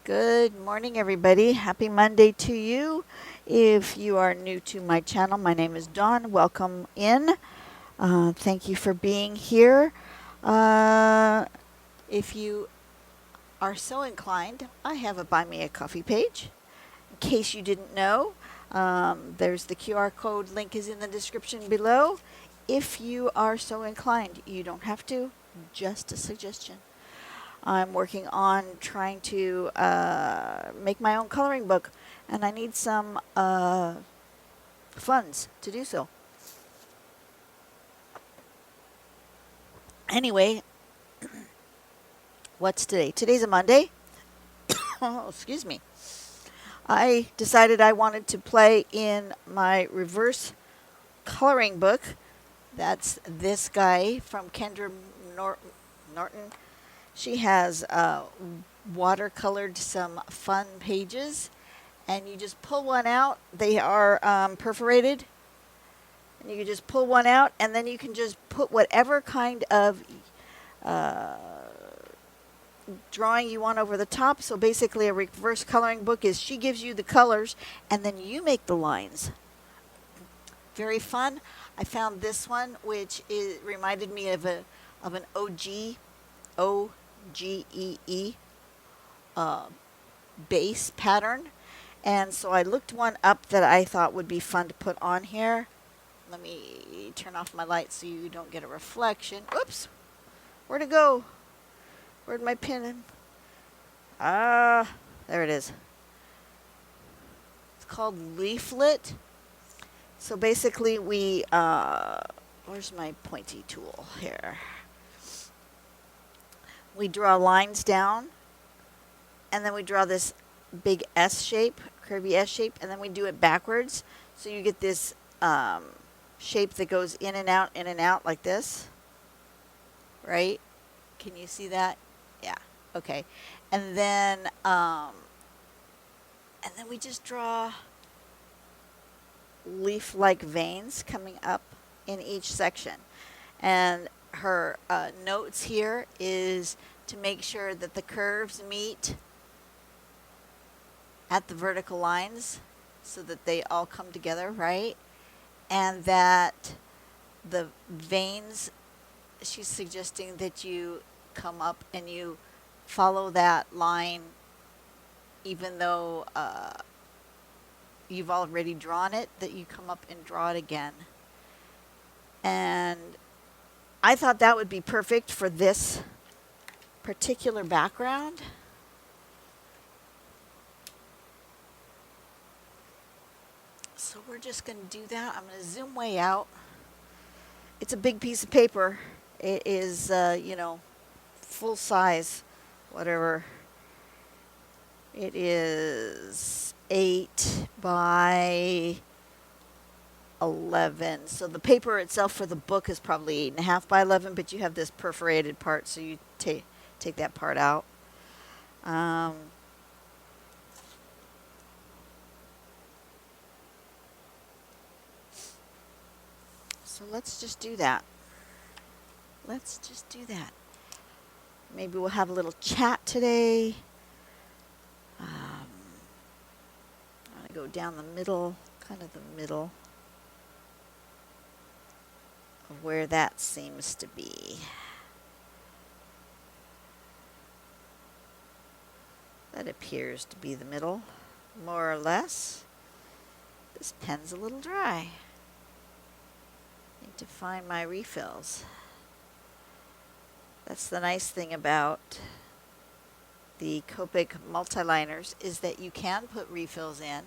Good morning, everybody. Happy Monday to you. If you are new to my channel, my name is Dawn. Welcome in. Thank you for being here. Uh, if you are so inclined, I have a Buy Me a Coffee page. In case you didn't know, there's the QR code link is in the description below. If you are so inclined, you don't have to, just a suggestion. I'm working on trying to make my own coloring book, and I need some funds to do so. Anyway, what's today? Today's a Monday. Oh, excuse me. I decided I wanted to play in my reverse coloring book. That's this guy from Kendra Norton. She has watercolored some fun pages, and you just pull one out. They are perforated, and you can just pull one out, and then you can just put whatever kind of drawing you want over the top. So basically a reverse coloring book is she gives you the colors, and then you make the lines. Very fun. I found this one, which reminded me of an OGEE base pattern, and so I looked one up that I thought would be fun to put on here. Let me turn off my light so you don't get a reflection. Oops, where'd it go? Where'd my pin? There it is. It's called Leaflet. So basically we where's my pointy tool here? We draw lines down, and then we draw this big S shape, curvy S shape, and then we do it backwards. So you get this shape that goes in and out like this, right? Can you see that? Yeah, okay. And then we just draw leaf-like veins coming up in each section. And her notes here is to make sure that the curves meet at the vertical lines so that they all come together, right? And that the veins, she's suggesting that you come up and you follow that line even though you've already drawn it, that you come up and draw it again. And I thought that would be perfect for this particular background. So we're just going to do that. I'm going to zoom way out. It's a big piece of paper. It is, full size, whatever. It is 8 by 11. So the paper itself for the book is probably 8.5 by 11, but you have this perforated part, so you take that part out. So let's just do that. Maybe we'll have a little chat today. I'm going to go down the middle, kind of the middle of where that seems to be. That appears to be the middle, more or less. This pen's a little dry. Need to find my refills. That's the nice thing about the Copic multiliners, is that you can put refills in.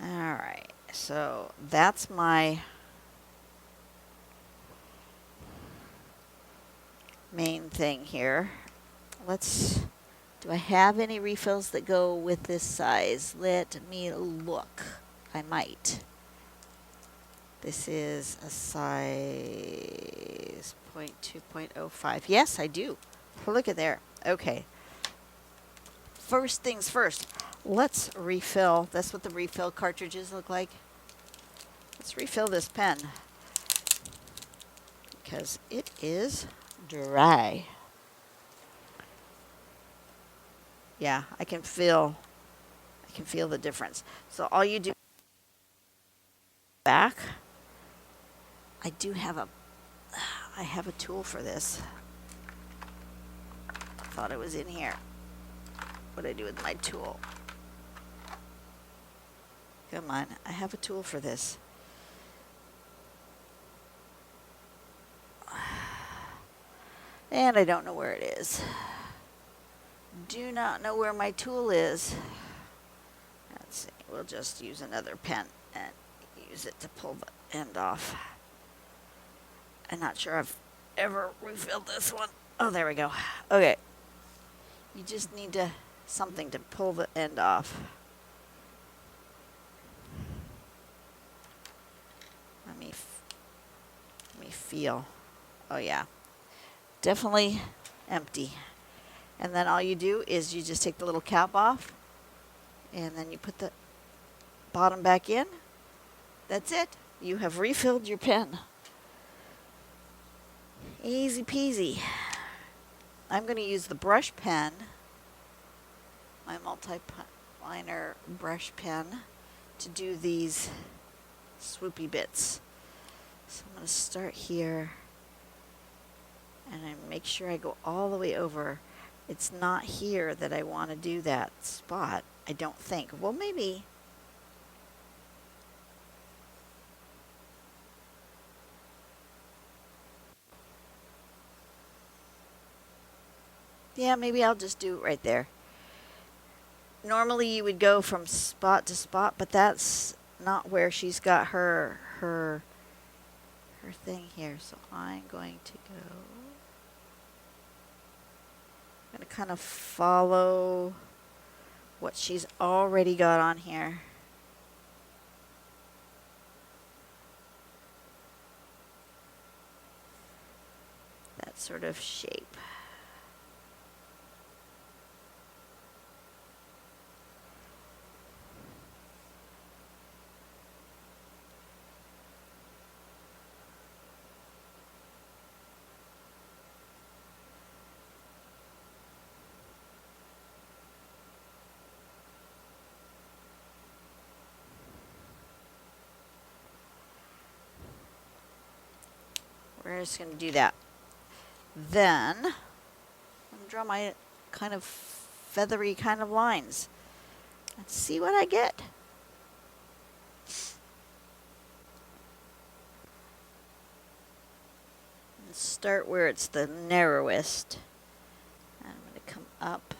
Alright, so that's my main thing here. Do I have any refills that go with this size? Let me look. I might. This is a size 0.2.05. Yes, I do. Look at there. Okay. First things first. Let's refill. That's what the refill cartridges look like. Let's refill this pen. because it is dry. Yeah, I can feel the difference. So all you do back, I do have a tool for this. I thought it was in here. What do I do with my tool? Come on, I have a tool for this. And I don't know where it is. Do not know where my tool is. Let's see, we'll just use another pen and use it to pull the end off. I'm not sure I've ever refilled this one. Oh, there we go. Okay. You just need something to pull the end off. Let me feel. Oh yeah. Definitely empty. And then all you do is you just take the little cap off and then you put the bottom back in. That's it. You have refilled your pen. Easy peasy. I'm going to use the brush pen, my multi-liner brush pen, to do these swoopy bits. So I'm going to start here and I make sure I go all the way over. It's not here that I want to do that spot, I don't think. Well, maybe. Yeah, maybe I'll just do it right there. Normally you would go from spot to spot, but that's not where she's got her thing here. So I'm going to kind of follow what she's already got on here. That sort of shape. We're just going to do that. Then, I'm going to draw my kind of feathery kind of lines. Let's see what I get. Let's start where it's the narrowest. I'm going to come up.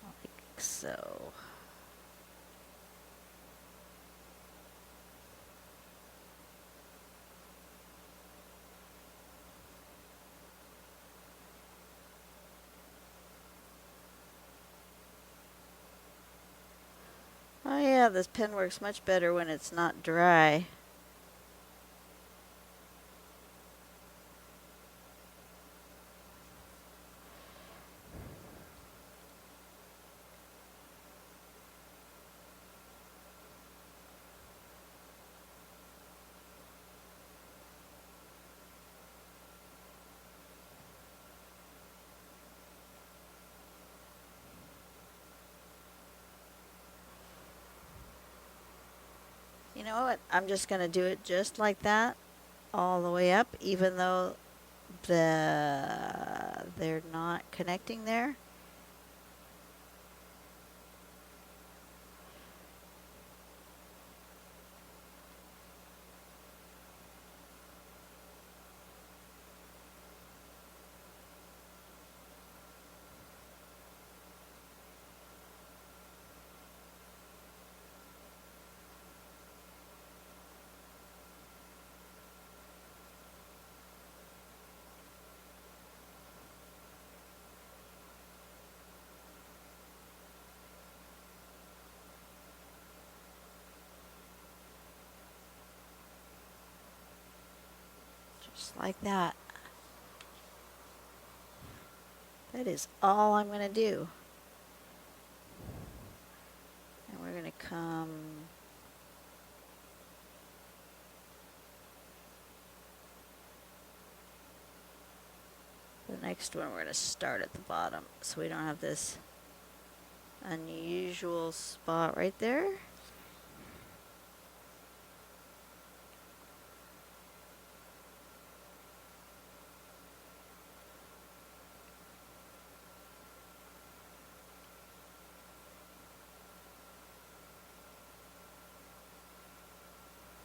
Like so. Oh yeah, this pen works much better when it's not dry. You know what? I'm just going to do it just like that, all the way up, even though they're not connecting there. Just like that. That is all I'm going to do. And we're going to come the next one. We're going to start at the bottom so we don't have this unusual spot right there.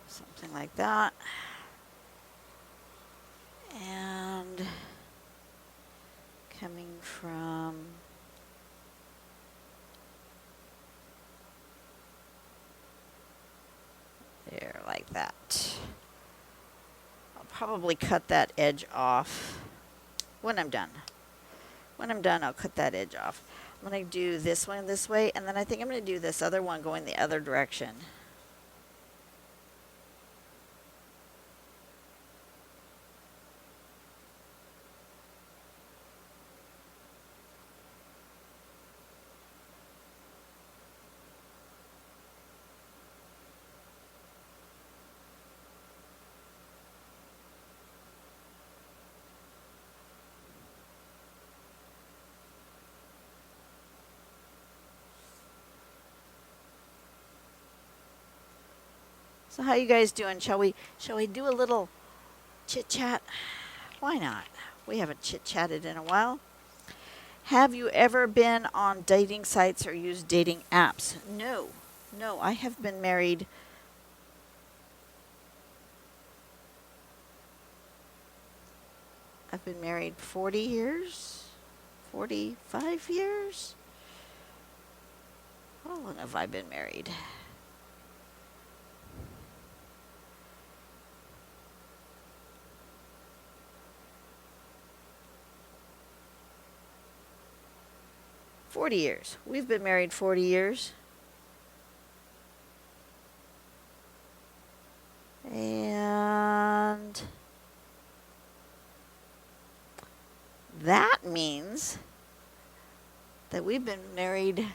Something like that. And coming from there like that. I'll probably cut that edge off when I'm done. When I'm done, I'll cut that edge off. I'm going to do this one this way, and then I think I'm going to do this other one going the other direction. So how you guys doing? Shall we do a little chit chat? Why not? We haven't chit chatted in a while. Have you ever been on dating sites or used dating apps? No, I have been married. I've been married 40 years, 45 years. How long have I been married? $40. We've been married 40 years. And that means that we've been married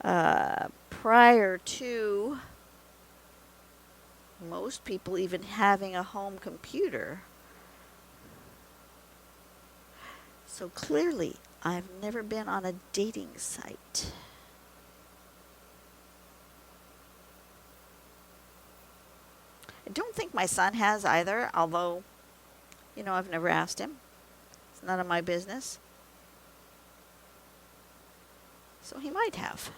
prior to most people even having a home computer. So clearly, I've never been on a dating site. I don't think my son has either, although, I've never asked him. It's none of my business. So he might have.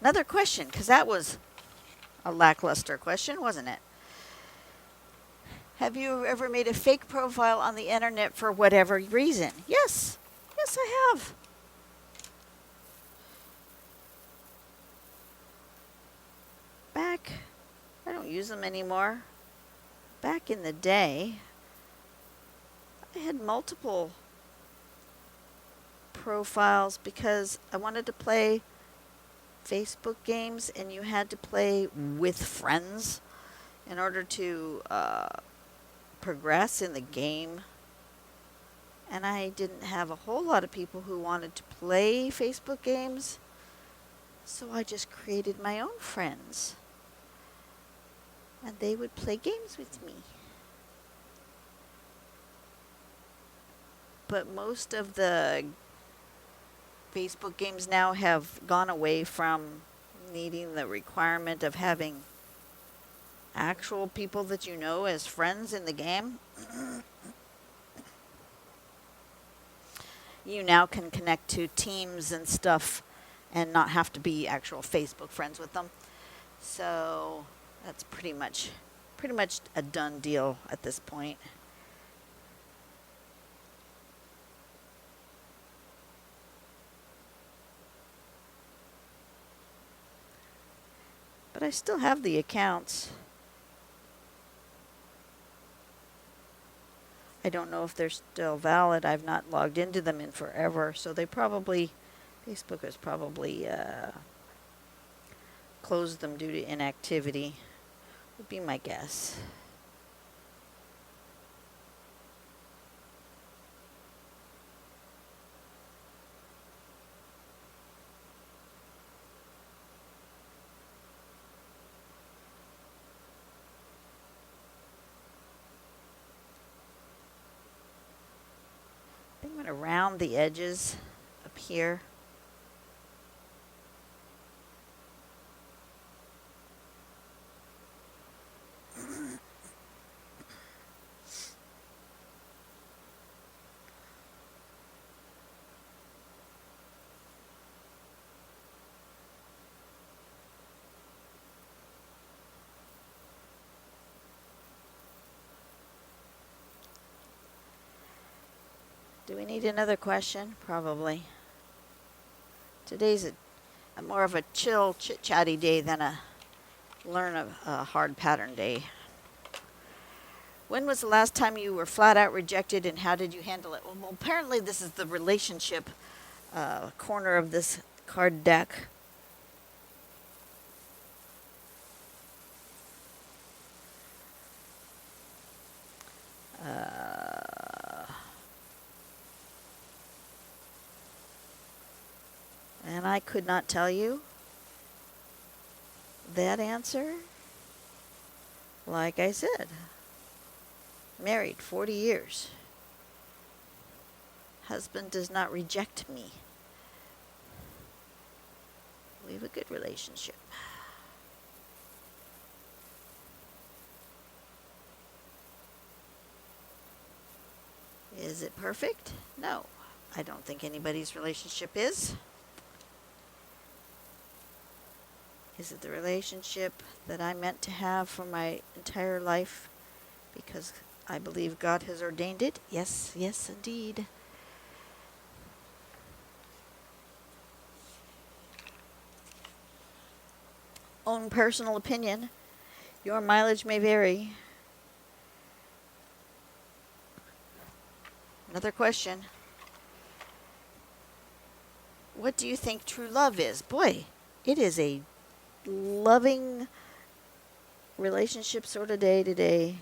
Another question, because that was a lackluster question, wasn't it? Have you ever made a fake profile on the internet for whatever reason? Yes. Yes, I have. I don't use them anymore. Back in the day, I had multiple profiles because I wanted to play Facebook games, and you had to play with friends in order to progress in the game. And I didn't have a whole lot of people who wanted to play Facebook games, so I just created my own friends, and they would play games with me. But most of the Facebook games now have gone away from needing the requirement of having actual people that you know as friends in the game. You now can connect to teams and stuff and not have to be actual Facebook friends with them. So that's pretty much a done deal at this point. But I still have the accounts. I don't know if they're still valid. I've not logged into them in forever, so Facebook has probably closed them due to inactivity, would be my guess. I think I'm going to round the edges up here. Do we need another question? Probably. Today's a more of a chill, chit-chatty day than a a hard pattern day. When was the last time you were flat out rejected, and how did you handle it? Well, apparently this is the relationship corner of this card deck. And I could not tell you that answer. Like I said, married 40 years. Husband does not reject me. We have a good relationship. Is it perfect? No. I don't think anybody's relationship is. Is it the relationship that I meant to have for my entire life because I believe God has ordained it? Yes, yes, indeed. Own personal opinion. Your mileage may vary. Another question. What do you think true love is? Boy, it is a loving relationship sort of day to day.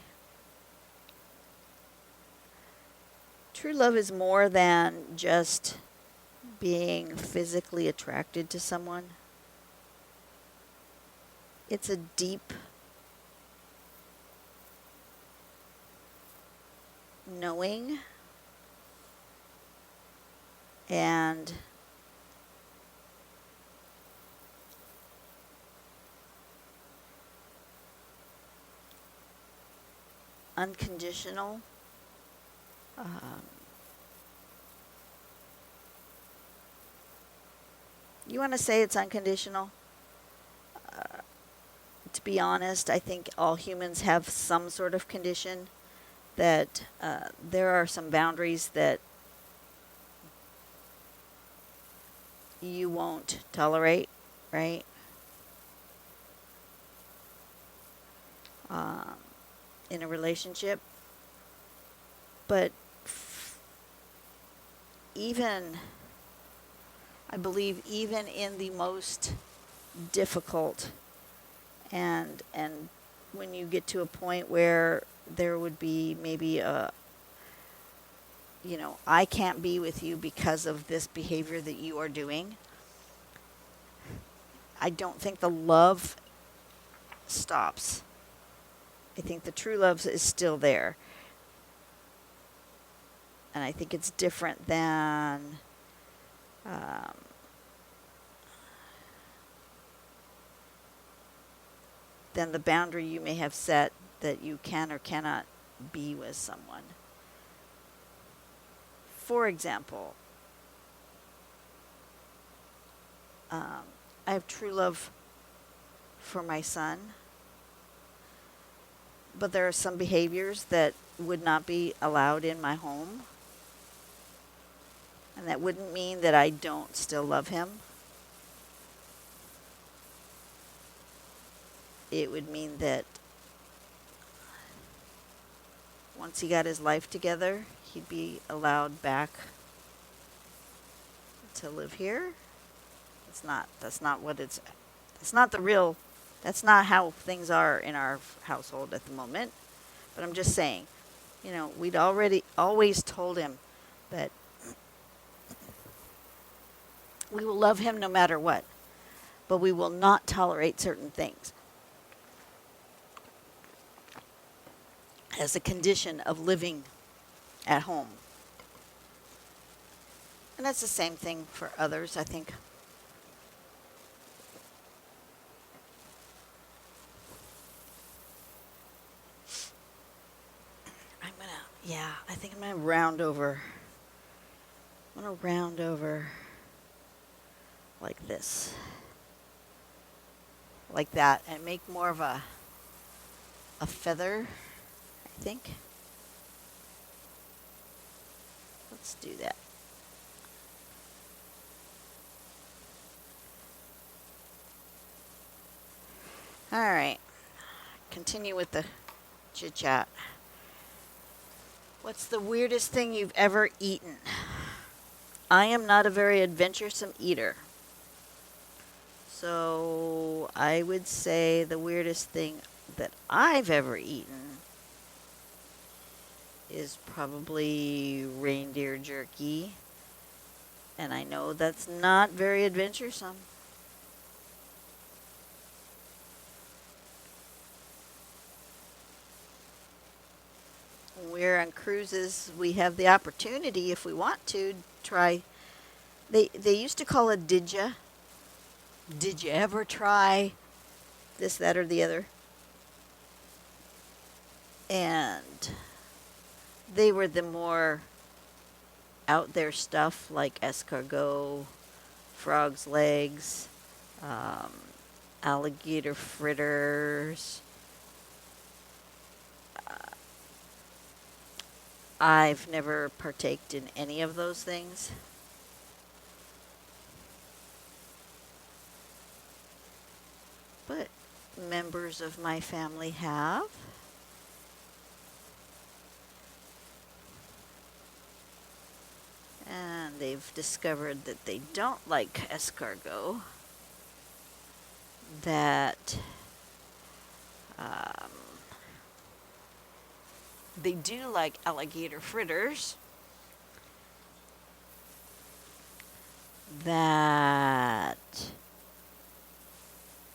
True love is more than just being physically attracted to someone. It's a deep knowing and unconditional you want to say it's unconditional? To be honest, I think all humans have some sort of condition that there are some boundaries that you won't tolerate, right? In a relationship. But I believe even in the most difficult and when you get to a point where there would be maybe I can't be with you because of this behavior that you are doing. I don't think the love stops. I think the true love is still there. And I think it's different than the boundary you may have set that you can or cannot be with someone. For example, I have true love for my son, but there are some behaviors that would not be allowed in my home. And that wouldn't mean that I don't still love him. It would mean that once he got his life together, he'd be allowed back to live here. That's not what it's It's not the real, that's not how things are in our household at the moment. But I'm just saying, we'd already always told him that we will love him no matter what, but we will not tolerate certain things as a condition of living at home. And that's the same thing for others, I think. I think I'm gonna round over. I'm gonna round over like this, like that, and make more of a feather, I think. Let's do that. All right, continue with the chit chat. What's the weirdest thing you've ever eaten? I am not a very adventuresome eater. So I would say the weirdest thing that I've ever eaten is probably reindeer jerky. And I know that's not very adventuresome. When we're on cruises, we have the opportunity, if we want to, try. They used to call it did ya? Did you ever try this, that, or the other? And they were the more out there stuff like escargot, frog's legs, um, alligator fritters. I've never partaked in any of those things. But members of my family have. And they've discovered that they don't like escargot. That they do like alligator fritters. That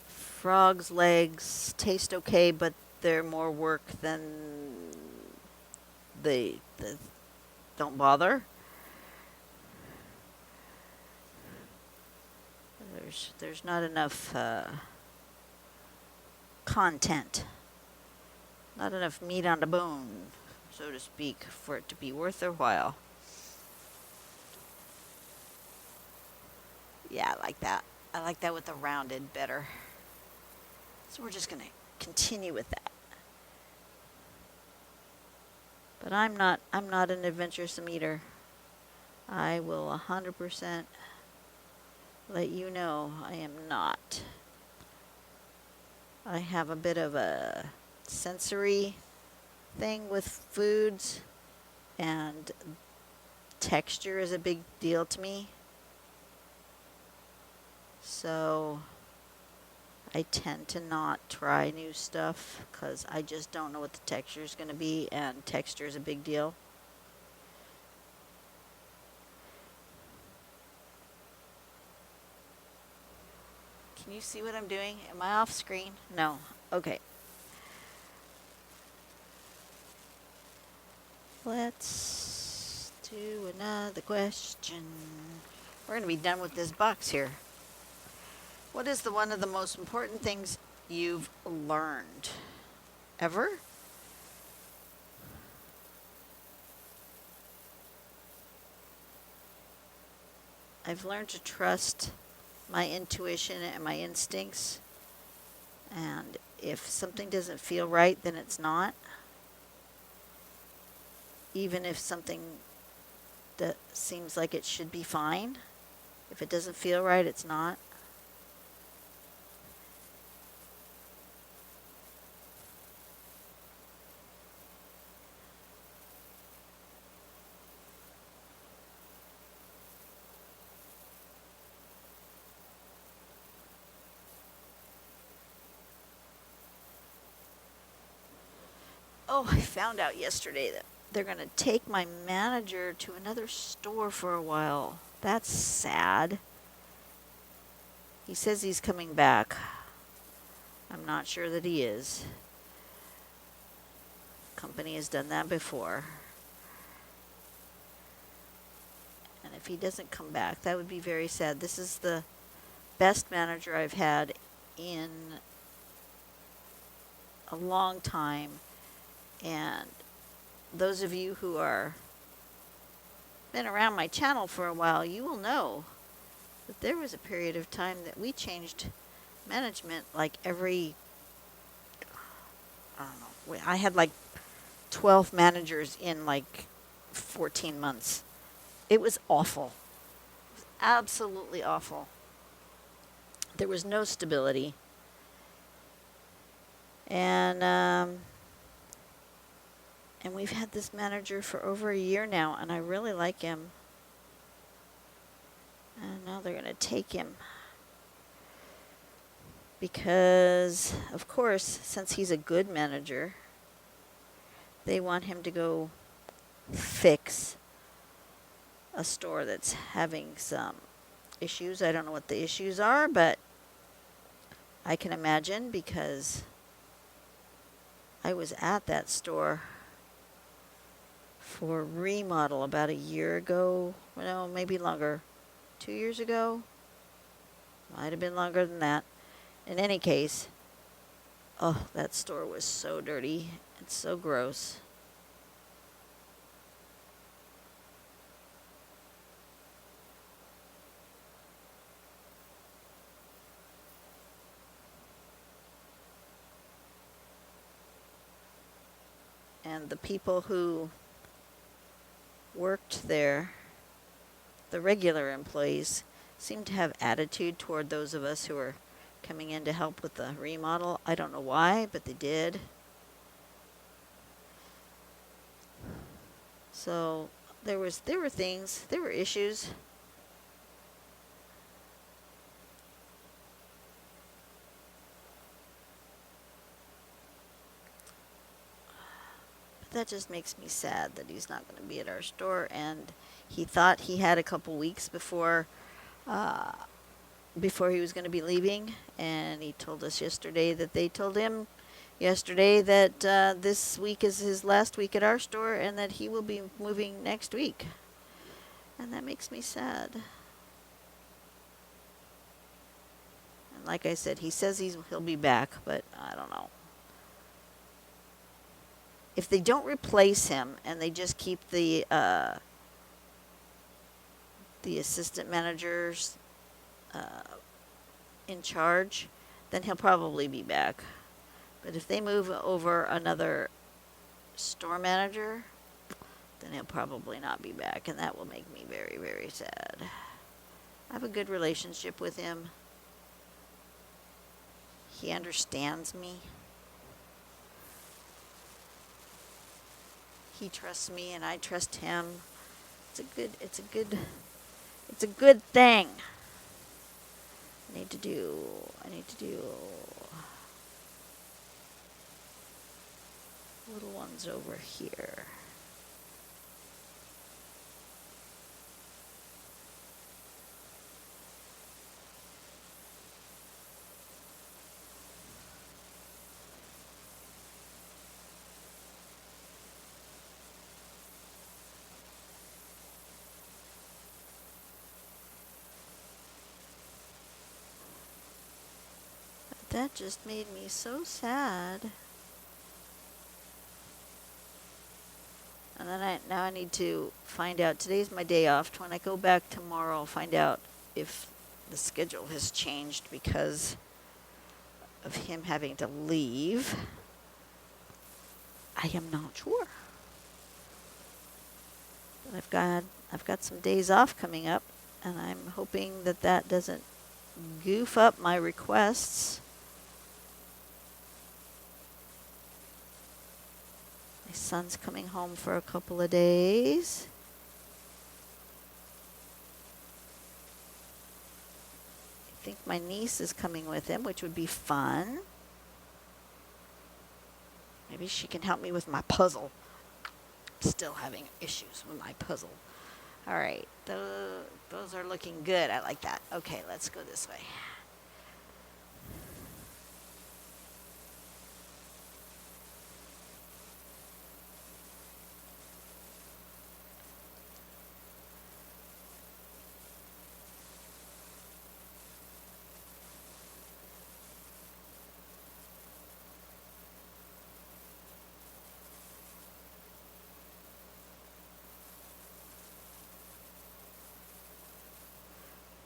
frog's legs taste okay, but they're more work than they don't bother. There's not enough content, not enough meat on the bone, so to speak, for it to be worth their while. Yeah, I like that. I like that with the rounded better. So we're just going to continue with that. But I'm not an adventuresome eater. I will 100% let you know I am not. I have a bit of a sensory thing with foods, and texture is a big deal to me. So I tend to not try new stuff because I just don't know what the texture is going to be, and texture is a big deal. Can you see what I'm doing? Am I off screen? No. Okay. Let's do another question. We're going to be done with this box here. What is one of the most important things you've learned ever? I've learned to trust my intuition and my instincts. And if something doesn't feel right, then it's not. Even if something that seems like it should be fine, if it doesn't feel right, it's not. Oh, I found out yesterday that they're going to take my manager to another store for a while. That's sad. He says he's coming back. I'm not sure that he is. Company has done that before. And if he doesn't come back, that would be very sad. This is the best manager I've had in a long time. And those of you who are been around my channel for a while, you will know that there was a period of time that we changed management like every, I don't know, I had like 12 managers in like 14 months. It was awful. It was absolutely awful. There was no stability. And we've had this manager for over a year now, and I really like him. And now they're going to take him. Because, of course, since he's a good manager, they want him to go fix a store that's having some issues. I don't know what the issues are, but I can imagine because I was at that store for remodel about a year ago. No, maybe longer. 2 years ago? Might have been longer than that. In any case, oh, that store was so dirty. It's so gross. And the people who worked there, the regular employees, seemed to have attitude toward those of us who were coming in to help with the remodel. I don't know why, but they did. So there were things, there were issues. But that just makes me sad that he's not going to be at our store. And he thought he had a couple weeks before he was going to be leaving, and he told us yesterday that they told him yesterday that this week is his last week at our store and that he will be moving next week. And that makes me sad. And like I said, he says he'll be back, but I don't know. If they don't replace him and they just keep the assistant managers in charge, then he'll probably be back. But if they move over another store manager, then he'll probably not be back, and that will make me very, very sad. I have a good relationship with him. He understands me. He trusts me and I trust him. It's a good thing. I need to do little ones over here. That just made me so sad. And then now I need to find out. Today's my day off. When I go back tomorrow, I'll find out if the schedule has changed because of him having to leave. I am not sure. But I've got some days off coming up, and I'm hoping that doesn't goof up my requests. My son's coming home for a couple of days. I think my niece is coming with him, which would be fun. Maybe she can help me with my puzzle. Still having issues with my puzzle. All right, those are looking good. I like that. Okay, let's go this way.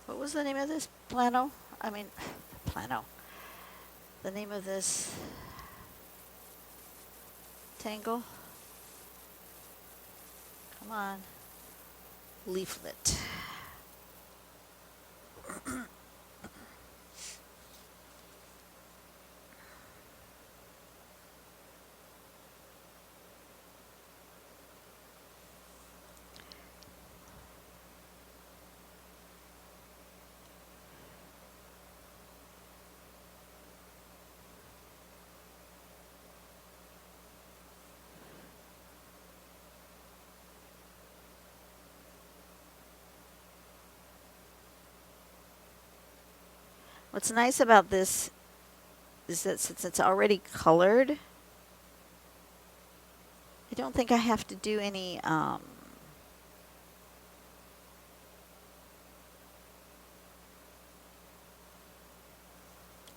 What was the name of this plano? I mean, plano. The name of this tangle? Come on. Leaflet. What's nice about this is that since it's already colored, I don't think I have to do any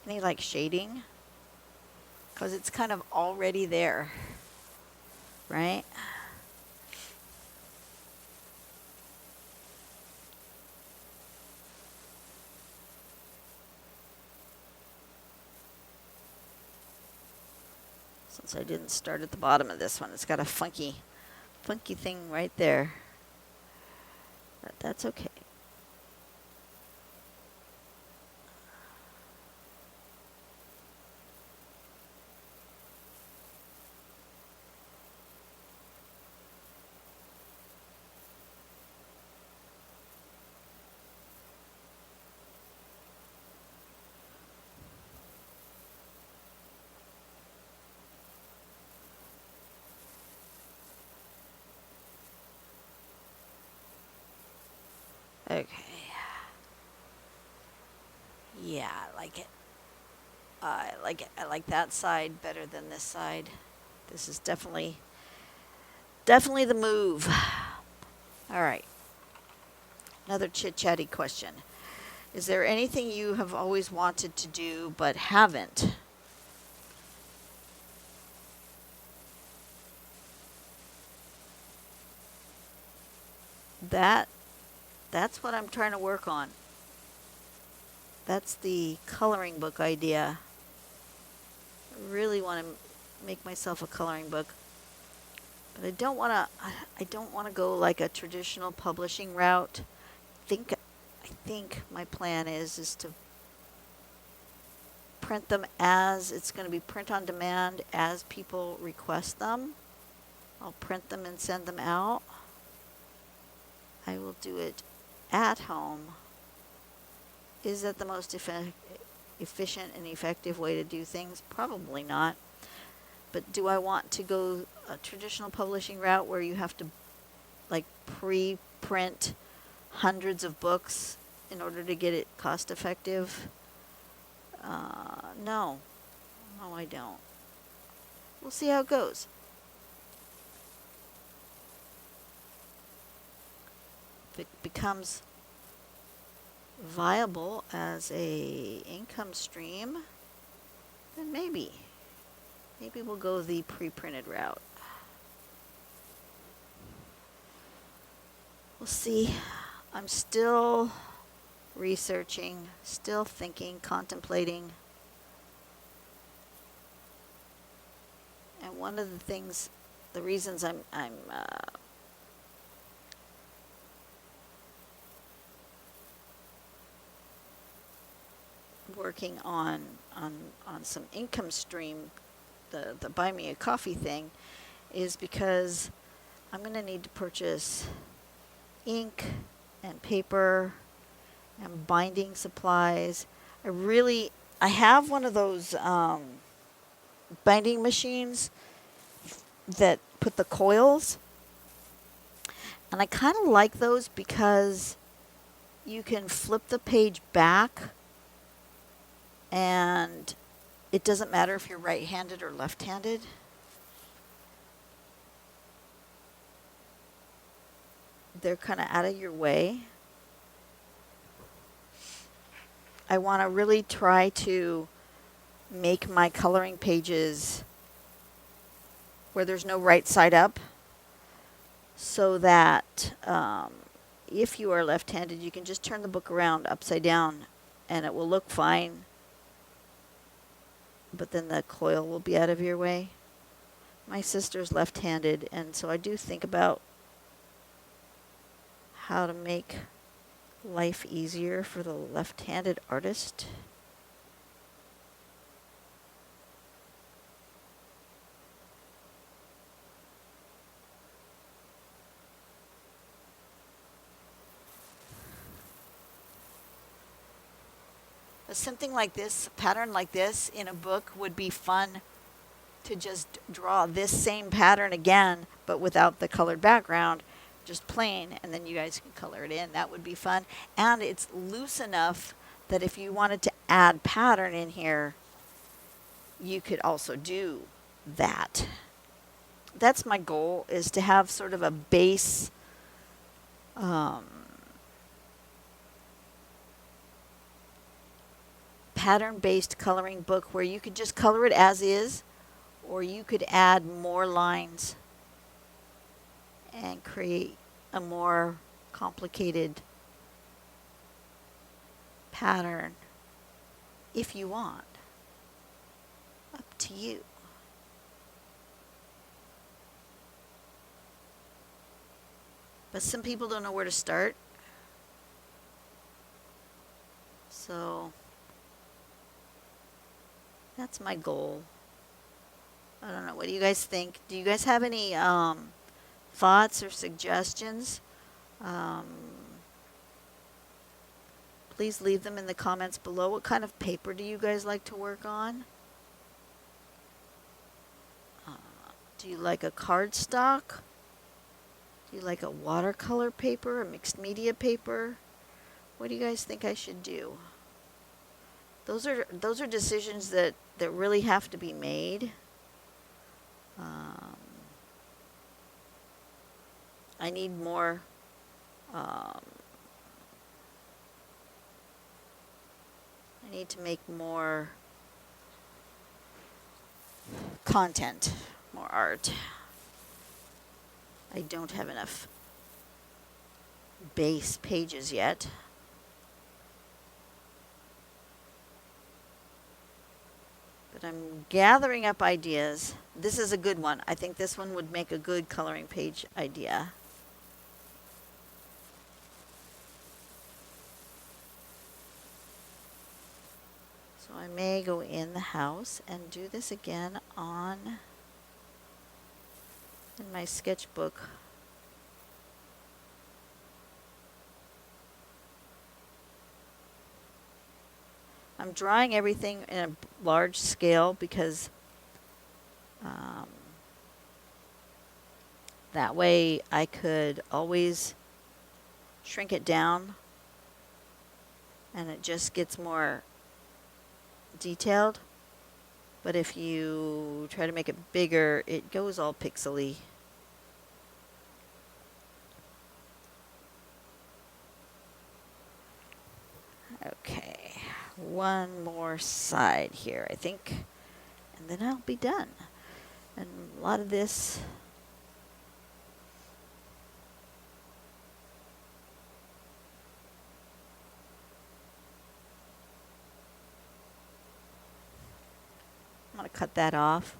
like shading, because it's kind of already there, right? Since I didn't start at the bottom of this one, it's got a funky thing right there. But that's okay. Okay. Yeah, I like it. I like it. I like that side better than this side. This is definitely the move. All right. Another chit-chatty question. Is there anything you have always wanted to do but haven't? That's what I'm trying to work on. That's the coloring book idea. I really want to make myself a coloring book. But I don't want to go like a traditional publishing route. I think my plan is to print them as it's going to be print on demand as people request them. I'll print them and send them out. I will do it at home. Is that the most efficient and effective way to do things? Probably not. But do I want to go a traditional publishing route where you have to like pre-print hundreds of books in order to get it cost effective? No. No, I don't. We'll see how it goes. If it becomes viable as a income stream, then maybe we'll go the pre-printed route. We'll see. I'm still researching, still thinking, contemplating. And one of the reasons I'm working on some income stream, the buy me a coffee thing, is because I'm going to need to purchase ink and paper and binding supplies. I have one of those binding machines, that put the coils. And I kind of like those because you can flip the page back and it doesn't matter if you're right-handed or left-handed. They're kind of out of your way. I want to really try to make my coloring pages where there's no right side up, so that if you are left-handed, you can just turn the book around upside down and it will look fine, but then the coil will be out of your way. My sister's left-handed, and so I do think about how to make life easier for the left-handed artist. Something like this, a pattern like this in a book would be fun to just draw this same pattern again, but without the colored background, just plain, and then you guys can color it in. That would be fun. And it's loose enough that if you wanted to add pattern in here, you could also do that. That's my goal, is to have sort of a base pattern-based coloring book where you could just color it as is, or you could add more lines and create a more complicated pattern if you want. Up to you. But some people don't know where to start. So that's my goal. I don't know. What do you guys think? Do you guys have any thoughts or suggestions? Please leave them in the comments below. What kind of paper do you guys like to work on? Do you like a cardstock? Do you like a watercolor paper, a mixed media paper? What do you guys think I should do? Those are decisions that really have to be made. I need more I need to make more content, more art. I don't have enough base pages yet. But I'm gathering up ideas. This is a good one. I think this one would make a good coloring page idea. So I may go in the house and do this again in my sketchbook. I'm drawing everything in a large scale because that way I could always shrink it down and it just gets more detailed. But if you try to make it bigger, it goes all pixely. Okay, one more side here, I think, and then I'll be done. And a lot of this I'm going to cut that off.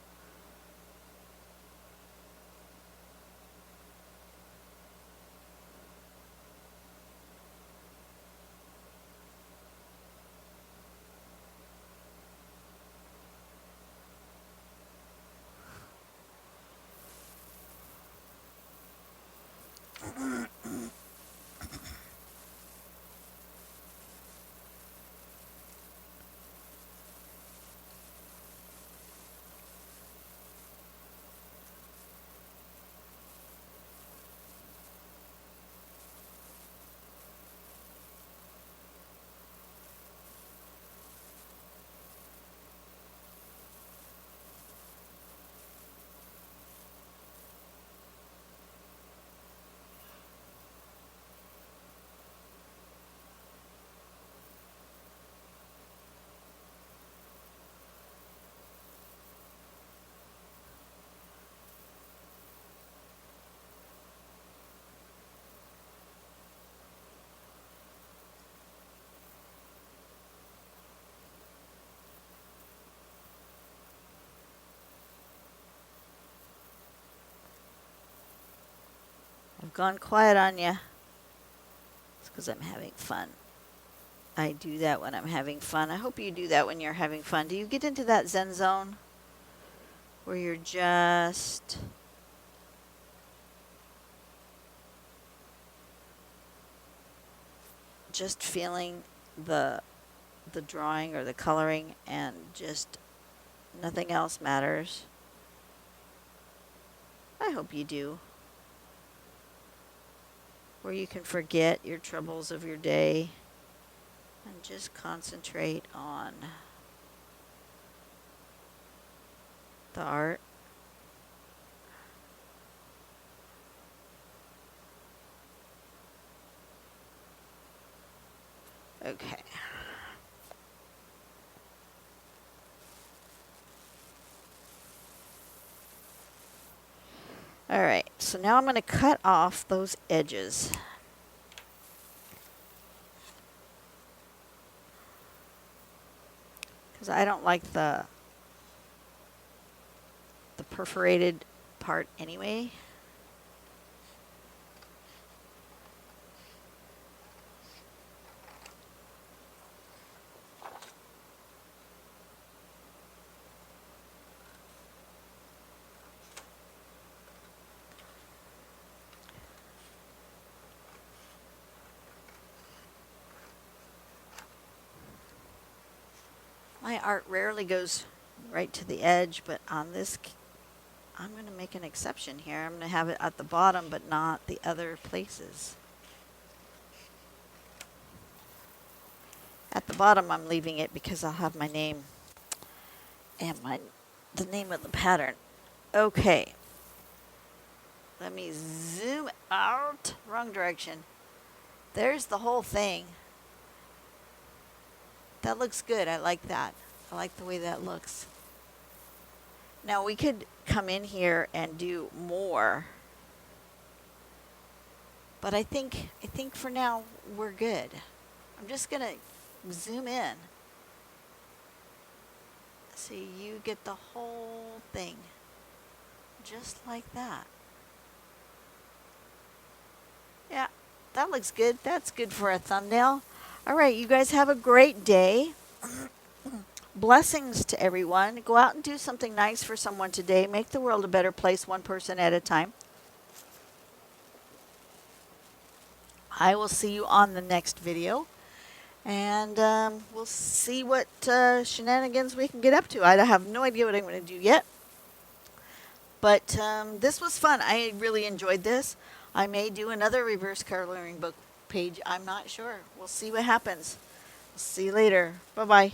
Gone quiet on you. It's because I'm having fun. I do that when I'm having fun. I hope you do that when you're having fun. Do you get into that Zen zone where you're just feeling the drawing or the coloring and just nothing else matters? I hope you do. Where you can forget your troubles of your day and just concentrate on the art. Okay. All right, so now I'm going to cut off those edges. Because I don't like the perforated part anyway. My art rarely goes right to the edge, but on this, I'm going to make an exception here. I'm going to have it at the bottom, but not the other places. At the bottom, I'm leaving it because I'll have my name and the name of the pattern. Okay. Let me zoom out. Wrong direction. There's the whole thing. That looks good. I like that. I like the way that looks. Now we could come in here and do more. But I think for now we're good. I'm just going to zoom in. So you get the whole thing. Just like that. Yeah, that looks good. That's good for a thumbnail. All right, you guys have a great day. Blessings to everyone. Go out and do something nice for someone today. Make the world a better place, one person at a time. I will see you on the next video. And we'll see what shenanigans we can get up to. I have no idea what I'm going to do yet. But this was fun. I really enjoyed this. I may do another reverse coloring book page. I'm not sure. We'll see what happens. See you later. Bye-bye.